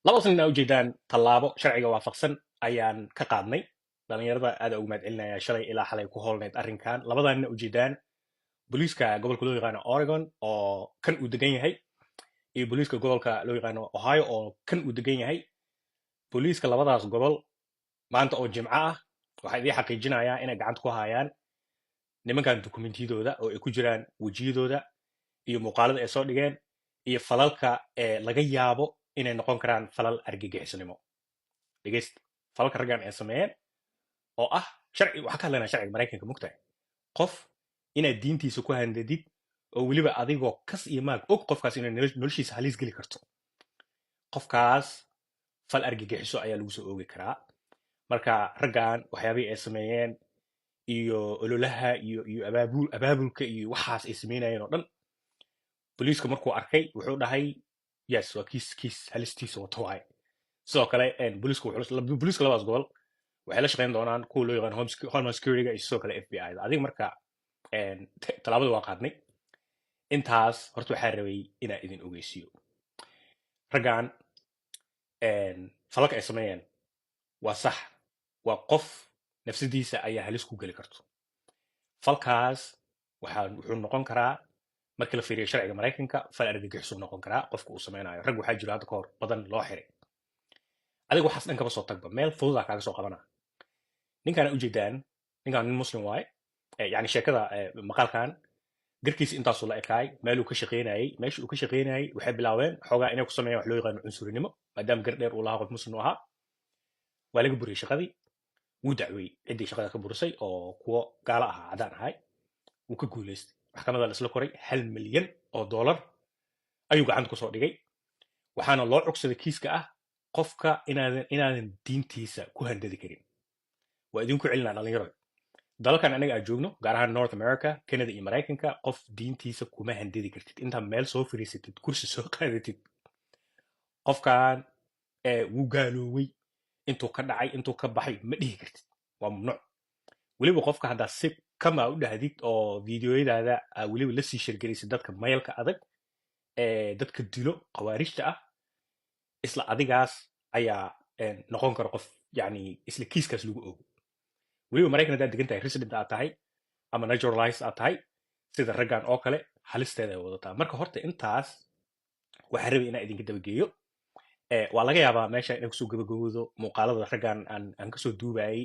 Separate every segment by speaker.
Speaker 1: laba sanina ujeedaan tallaabo sharciga waafaqsan ayaan ka qaadnay dhalinyarada aad ugu mahadcelinaya shalay ilaa xalay ku howlneyd arrinkan labadanina ujeedaan booliiska gobolka loo yaqaano Oregon oo kan uu degan yahay iyo booliiska gobolka loo yaqaano Ohio oo kan uu degan yahay booliiska labadaas gobol maanta oo jimco ah waxaa idin xaqiijinayaa inay gacanta ku hayaan nimankan dukumentiyadooda oo ay ku jiraan wejiyadooda iyo muuqaalada ay soo dhigeen iyo falalka ee laga yaabo inay noqon karaan falal argagixisnimo dhegeyst falalka raggan ay sameeyeen oo ah sharci waxaa ka hadlaynaa sharciga maraykanka mugtahay qof inaad diintiisa ku handadid oo weliba adigoo kas iyo maag og qofkaas inay noloshiisa halis geli karto qofkaas fal argagixiso ayaa lagu soo oogi karaa marka raggan waxyaabihii ay sameeyeen iyo ololaha iyo abaabulka iyo waxaas ay sameynayeen oo dhan booliiska markuu arkay wuxuu dhahay yes waa kiis halistiisa wato waaye sidoo kale booliiska labadaas gobol waxay la shaqayn doonaan kuwa loo yaqaan homeland securityga iyo sidoo kale FBI da adiga marka tallaabada waa qaadnay intaas horta waxaa rabay inaa idin ogeysiiyo raggan falalka ay sameeyeen waa sax waa qof nafsadiisa ayaa halis ku geli karto falkaas wuxuu noqon karaa markii la fiiriyo sharciga maraykanka fal argagixisuu noqon karaa qofka uu sameynayo rag waxaa jiro hadda ka hor badan loo xiray adiga waxaas dhan kaba soo tagba meel fududaa kaaga soo qabana ninkaana ujeedaan ninkaan nin muslim waaye yani sheekada maqaalkan garkiisa intaasuu la ekaay meeluu ka shaqeynayay meesha uu ka shaqeynayay waxay bilaabeen xoogaa inay ku sameeyaan wax loo yaqaano cunsurinimo maadaama gar dheer uu lahaa qof muslim u ahaa waa laga buriyey shaqadii wuu dacweeyey ciddii shaqada ka burisay oo kuwo gaalo ahaa caddaan ahay wuu ka guulaystay maxkamada la isla koray $1 milyan ayuu gacanta kusoo dhigay waxaana loo cogsaday kiiska ah qofka inaadan diintiisa ku handadi karin waa idinku celinaa dhalinyaro dalalkan anaga aan joogno gaar ahaan north america canada iyo maraykanka qof diintiisa kuma handadi kartid intaa meel soo fariisatid kursi soo qaadatid qofkan wuu gaaloowey intuu ka dhacay intuu ka baxay ma dhihi kartid waa mamnuuc weliba qofka haddaa si kama u dhahdid oo fideoyadaada weliba la sii shargelaysid dadka maylka adag dadka dilo khawaarijta ah isla adigaas ayaa noqon kara qof yani isla kiiskaas lagu ogo weliba maraykan haddaad degan tahay resident aad tahay ama naturalized aad tahay sida raggan oo kale halisteeda ay wadataa marka horta intaas waxaa rabay inaan idinka dabageeyo waa laga yaabaa meesha inay kusoo gabagaboodo muuqaalada raggan aan kasoo duubayay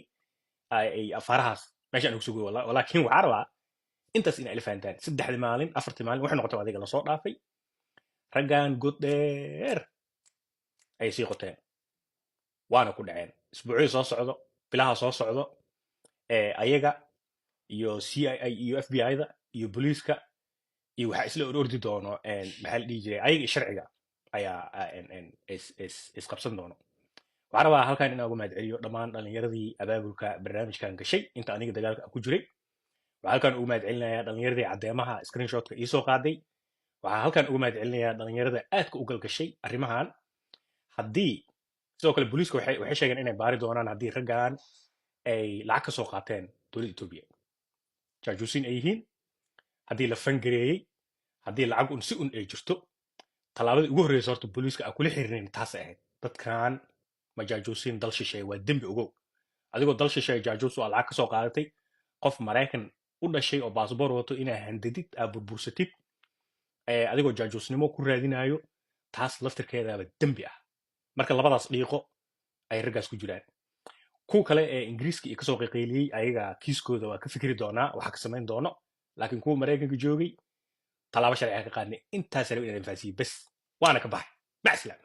Speaker 1: ay afaarahaas meesha aan kusoo gabagabo laakiin waxaa rabaa intaas inay ila fahantaan 3 maalin 4 maalin waxay noqotay adiga lasoo dhaafay raggan god dheer ay sii qoteen waana ku dhaceen isbuucyada soo socdo bilaha soo socdo ayaga iyo CIA iyo FBI da iyo booliiska iyo waxaa isla orordi doono maxaa la dhihi jiray ayaga iyo sharciga ayaa isqabsan doono waxaan rabaa halkan inaan uga mahadceliyo dhammaan dhalinyaradii abaabulka barnaamijkan gashay inta aniga dagaalka ku jiray waxaa halkan uga mahadcelinayaa dhalinyaradii caddeemaha screenshotka iisoo qaaday waxaa halkan uga mahadcelinayaa dhalinyarada aadka u galgashay arrimahan haddii sidoo kale booliiska waxay sheegeen inay baari doonaan haddii raggan ay lacag ka soo qaateen dowladda Ethiopia jaajuusin ay yihiin haddii la fangareeyey haddii lacag un si un ay jirto tallaabadii ugu horreysa horta booliiska aan kula xiriirin taasay ahayd dadkan ma jaajuusin dal shisheeye waa dembi ogow adigoo dal shisheeye jaajuus oo lacag ka soo qaadatay qof maraykan u dhashay oo baasboor wato inaa handadid aa burbursatid adigoo jaajuusnimo ku raadinayo taas laftirkeedaaba dembi ah marka labadaas dhiiqo ay raggaas ku jiraan kuwa kale ee ingiriiska iyo kasoo qiiqayliyey ayaga kiiskooda waa ka fikri doonaa waxa ka samayn doono laakiin kuwa maraykanka joogay tallaabo sharciga ka qaadnay intaas raba inaan fahansiiyo bes waana ka baxay macsalaam